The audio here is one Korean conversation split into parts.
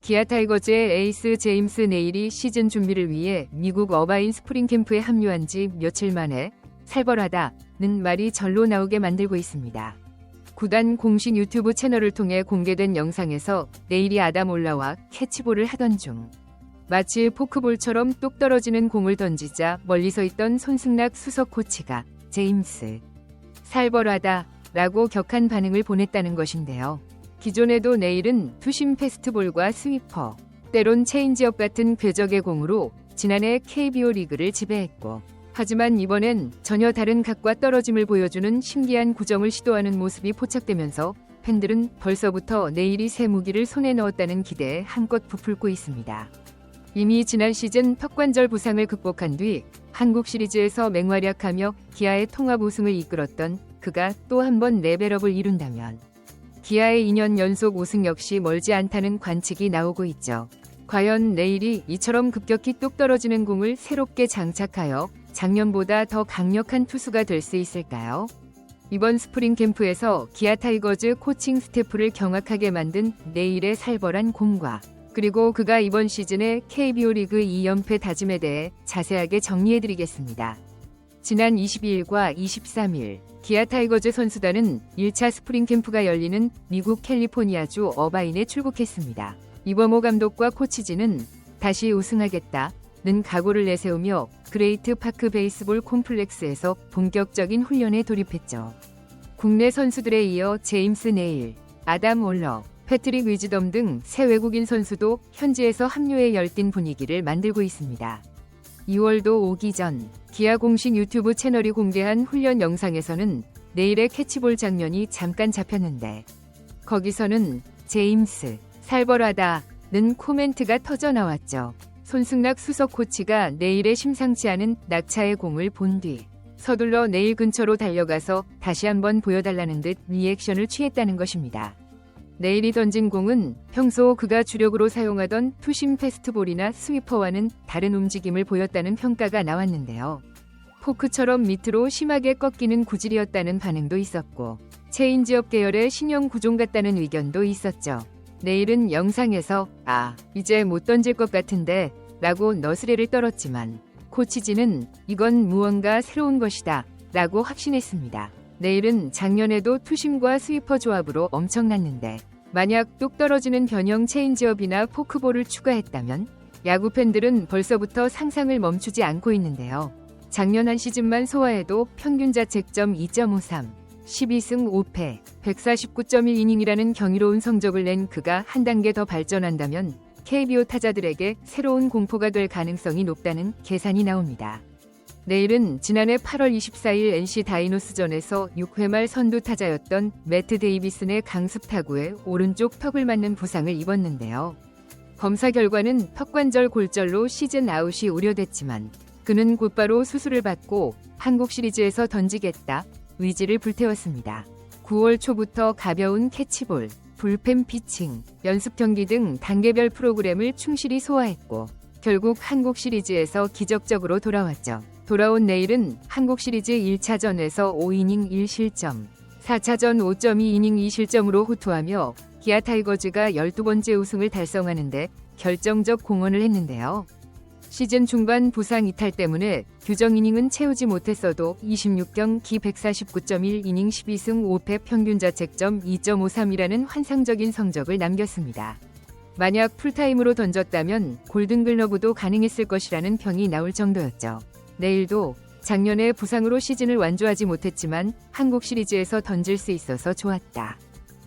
기아 타이거즈의 에이스 제임스 네일이 시즌 준비를 위해 미국 어바인 스프링 캠프에 합류한 지 며칠 만에 살벌하다는 말이 절로 나오게 만들고 있습니다. 구단 공식 유튜브 채널을 통해 공개된 영상에서 네일이 아담 올러와 캐치볼을 하던 중 마치 포크볼처럼 뚝 떨어지는 공을 던지자 멀리 서 있던 손승락 수석 코치가 제임스 살벌하다 라고 격한 반응을 보냈다는 것인데요. 기존에도 네일은 투심 패스트볼과 스위퍼, 때론 체인지업 같은 궤적의 공으로 지난해 KBO 리그를 지배했고, 하지만 이번엔 전혀 다른 각과 떨어짐을 보여주는 신기한 구정을 시도하는 모습이 포착되면서 팬들은 벌써부터 네일이 새 무기를 손에 넣었다는 기대에 한껏 부풀고 있습니다. 이미 지난 시즌 턱관절 부상을 극복한 뒤 한국 시리즈에서 맹활약하며 기아의 통합 우승을 이끌었던 그가 또 한 번 레벨업을 이룬다면 기아의 2년 연속 우승 역시 멀지 않다는 관측이 나오고 있죠. 과연 네일이 이처럼 급격히 뚝 떨어지는 공을 새롭게 장착하여 작년보다 더 강력한 투수가 될 수 있을까요? 이번 스프링 캠프에서 기아 타이거즈 코칭 스태프를 경악하게 만든 네일의 살벌한 공과 그리고 그가 이번 시즌의 KBO 리그 2연패 다짐에 대해 자세하게 정리해드리겠습니다. 지난 22일과 23일 기아 타이거즈 선수단은 1차 스프링 캠프가 열리는 미국 캘리포니아주 어바인에 출국했습니다. 이범호 감독과 코치진은 다시 우승하겠다는 각오를 내세우며 그레이트 파크 베이스볼 콤플렉스에서 본격적인 훈련에 돌입했죠. 국내 선수들에 이어 제임스 네일, 아담 올러, 패트릭 위즈덤 등 새 외국인 선수도 현지에서 합류에 열띤 분위기를 만들고 있습니다. 2월도 오기 전 기아 공식 유튜브 채널이 공개한 훈련 영상에서는 네일의 캐치볼 장면이 잠깐 잡혔는데 거기서는 제임스, 살벌하다는 코멘트가 터져 나왔죠. 손승락 수석 코치가 네일의 심상치 않은 낙차의 공을 본 뒤 서둘러 네일 근처로 달려가서 다시 한번 보여달라는 듯 리액션을 취했다는 것입니다. 네일이 던진 공은 평소 그가 주력으로 사용하던 투심 패스트볼이나 스위퍼와는 다른 움직임을 보였다는 평가가 나왔는데요. 포크처럼 밑으로 심하게 꺾이는 구질이었다는 반응도 있었고 체인지업 계열의 신형 구종 같다는 의견도 있었죠. 네일은 영상에서 이제 못 던질 것 같은데 라고 너스레를 떨었지만 코치진은 이건 무언가 새로운 것이다 라고 확신했습니다. 네일은 작년에도 투심과 스위퍼 조합으로 엄청났는데 만약 뚝 떨어지는 변형 체인지업이나 포크볼을 추가했다면 야구 팬들은 벌써부터 상상을 멈추지 않고 있는데요. 작년 한 시즌만 소화해도 평균 자책점 2.53, 12승 5패, 149.1이닝이라는 경이로운 성적을 낸 그가 한 단계 더 발전한다면 KBO 타자들에게 새로운 공포가 될 가능성이 높다는 계산이 나옵니다. 네일은 지난해 8월 24일 NC 다이노스전에서 6회 말 선두 타자였던 매트 데이비슨의 강습 타구에 오른쪽 턱을 맞는 부상을 입었는데요. 검사 결과는 턱관절 골절로 시즌 아웃이 우려됐지만 그는 곧바로 수술을 받고 한국 시리즈에서 던지겠다 의지를 불태웠습니다. 9월 초부터 가벼운 캐치볼, 불펜 피칭, 연습 경기 등 단계별 프로그램을 충실히 소화했고 결국 한국 시리즈에서 기적적으로 돌아왔죠. 돌아온 네일은 한국 시리즈 1차전에서 5이닝 1실점, 4차전 5.2이닝 2실점으로 호투하며 기아 타이거즈가 12번째 우승을 달성하는데 결정적 공헌을 했는데요. 시즌 중반 부상 이탈 때문에 규정 이닝은 채우지 못했어도 26경기 149.1이닝 12승 5패 평균 자책점 2.53이라는 환상적인 성적을 남겼습니다. 만약 풀타임으로 던졌다면 골든글러브도 가능했을 것이라는 평이 나올 정도였죠. 네일도 작년에 부상으로 시즌을 완주하지 못했지만 한국 시리즈에서 던질 수 있어서 좋았다.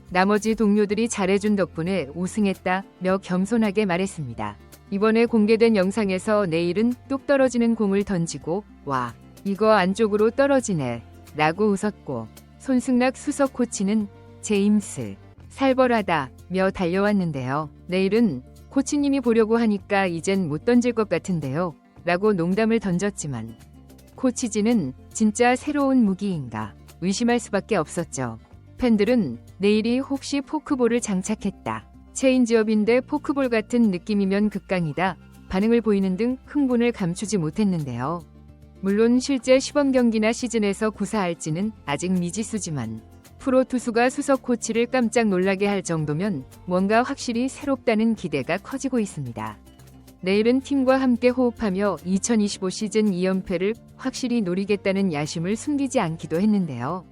나머지 동료들이 잘해준 덕분에 우승했다며 겸손하게 말했습니다. 이번에 공개된 영상에서 네일은 뚝 떨어지는 공을 던지고 와, 이거 안쪽으로 떨어지네 라고 웃었고 손승락 수석 코치는 제임스, 살벌하다며 달려왔는데요. 네일은 코치님이 보려고 하니까 이젠 못 던질 것 같은데요 라고 농담을 던졌지만 코치진은 진짜 새로운 무기인가 의심할 수밖에 없었죠. 팬들은 네일이 혹시 포크볼을 장착했다, 체인지업인데 포크볼 같은 느낌이면 극강이다 반응을 보이는 등 흥분을 감추지 못했는데요. 물론 실제 시범 경기나 시즌에서 구사할지는 아직 미지수지만 프로 투수가 수석 코치를 깜짝 놀라게 할 정도면 뭔가 확실히 새롭다는 기대가 커지고 있습니다. 내일은 팀과 함께 호흡하며 2025 시즌 2연패를 확실히 노리겠다는 야심을 숨기지 않기도 했는데요.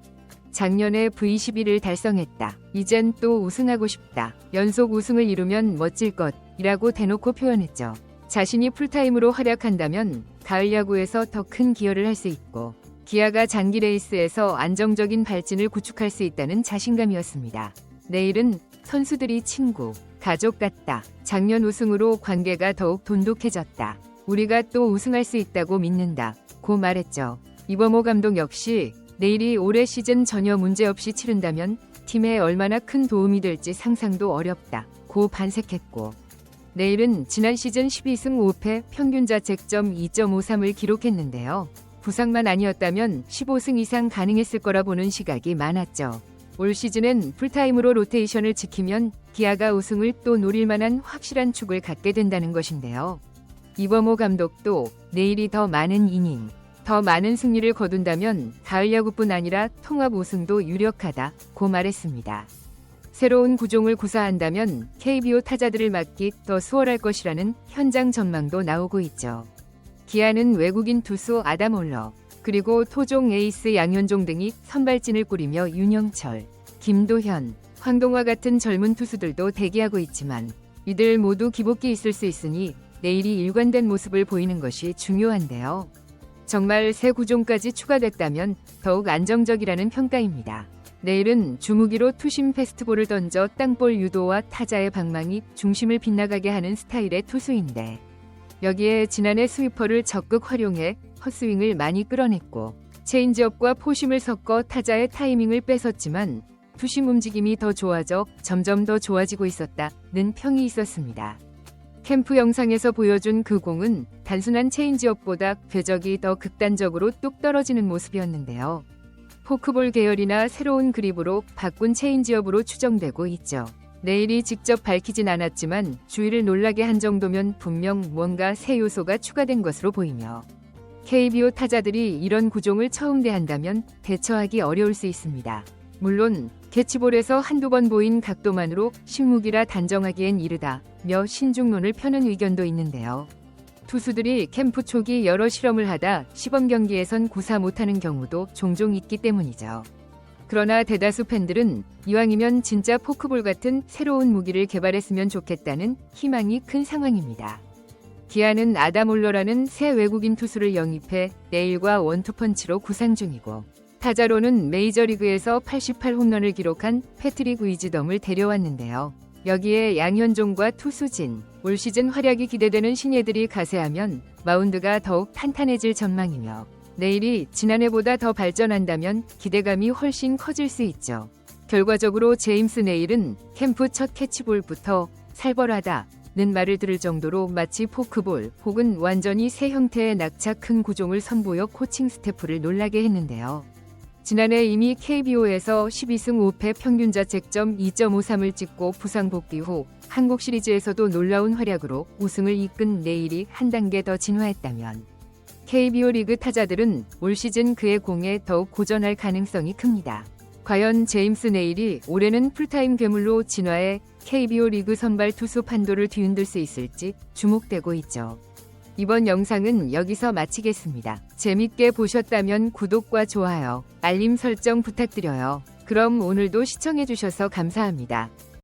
작년에 V11을 달성했다. 이젠 또 우승하고 싶다. 연속 우승을 이루면 멋질 것이라고 대놓고 표현했죠. 자신이 풀타임으로 활약한다면 가을 야구에서 더 큰 기여를 할 수 있고 기아가 장기 레이스에서 안정적인 발진을 구축할 수 있다는 자신감이었습니다. 내일은 선수들이 친구, 가족 같다. 작년 우승으로 관계가 더욱 돈독해졌다. 우리가 또 우승할 수 있다고 믿는다. 고 말했죠. 이범호 감독 역시 내일이 올해 시즌 전혀 문제없이 치른다면 팀에 얼마나 큰 도움이 될지 상상도 어렵다. 고 반색했고 내일은 지난 시즌 12승 5패 평균 자책점 2.53을 기록했는데요. 부상만 아니었다면 15승 이상 가능했을 거라 보는 시각이 많았죠. 올 시즌엔 풀타임으로 로테이션을 지키면 기아가 우승을 또 노릴 만한 확실한 축을 갖게 된다는 것인데요. 이범호 감독도 내일이 더 많은 이닝, 더 많은 승리를 거둔다면 가을 야구뿐 아니라 통합 우승도 유력하다고 말했습니다. 새로운 구종을 구사한다면 KBO 타자들을 막기 더 수월할 것이라는 현장 전망도 나오고 있죠. 기아는 외국인 투수 아담 올러, 그리고 토종 에이스 양현종 등이 선발진을 꾸리며 윤영철, 김도현, 황동화 같은 젊은 투수들도 대기하고 있지만 이들 모두 기복기 있을 수 있으니 내일이 일관된 모습을 보이는 것이 중요한데요. 정말 새 구종까지 추가됐다면 더욱 안정적이라는 평가입니다. 내일은 주무기로 투심 패스트볼을 던져 땅볼 유도와 타자의 방망이, 중심을 빗나가게 하는 스타일의 투수인데 여기에 지난해 스위퍼를 적극 활용해 헛스윙을 많이 끌어냈고 체인지업과 포심을 섞어 타자의 타이밍을 뺏었지만 투심 움직임이 더 좋아져 점점 더 좋아지고 있었다는 평이 있었습니다. 캠프 영상에서 보여준 그 공은 단순한 체인지업보다 궤적이 더 극단적으로 뚝 떨어지는 모습이었는데요. 포크볼 계열이나 새로운 그립으로 바꾼 체인지업으로 추정되고 있죠. 내일이 직접 밝히진 않았지만 주위를 놀라게 한 정도면 분명 뭔가 새 요소가 추가된 것으로 보이며 KBO 타자들이 이런 구종을 처음 대한다면 대처하기 어려울 수 있습니다. 물론 캐치볼에서 한두 번 보인 각도만으로 식무기라 단정하기엔 이르다며 신중론을 펴는 의견도 있는데요. 투수들이 캠프 초기 여러 실험을 하다 시범 경기에선 구사 못하는 경우도 종종 있기 때문이죠. 그러나 대다수 팬들은 이왕이면 진짜 포크볼 같은 새로운 무기를 개발했으면 좋겠다는 희망이 큰 상황입니다. 기아는 아담 올러라는 새 외국인 투수를 영입해 내일과 원투펀치로 구상 중이고 타자로는 메이저리그에서 88홈런을 기록한 패트릭 위즈덤을 데려왔는데요. 여기에 양현종과 투수진, 올 시즌 활약이 기대되는 신예들이 가세하면 마운드가 더욱 탄탄해질 전망이며 내일이 지난해보다 더 발전한다면 기대감이 훨씬 커질 수 있죠. 결과적으로 제임스 네일은 캠프 첫 캐치볼부터 살벌하다는 말을 들을 정도로 마치 포크볼 혹은 완전히 새 형태의 낙차 큰 구종을 선보여 코칭 스태프를 놀라게 했는데요. 지난해 이미 KBO에서 12승 5패 평균 자책점 2.53을 찍고 부상 복귀 후 한국 시리즈에서도 놀라운 활약으로 우승을 이끈 네일이 한 단계 더 진화했다면 KBO 리그 타자들은 올 시즌 그의 공에 더욱 고전할 가능성이 큽니다. 과연 제임스 네일이 올해는 풀타임 괴물로 진화해 KBO 리그 선발 투수 판도를 뒤흔들 수 있을지 주목되고 있죠. 이번 영상은 여기서 마치겠습니다. 재밌게 보셨다면 구독과 좋아요, 알림 설정 부탁드려요. 그럼 오늘도 시청해주셔서 감사합니다.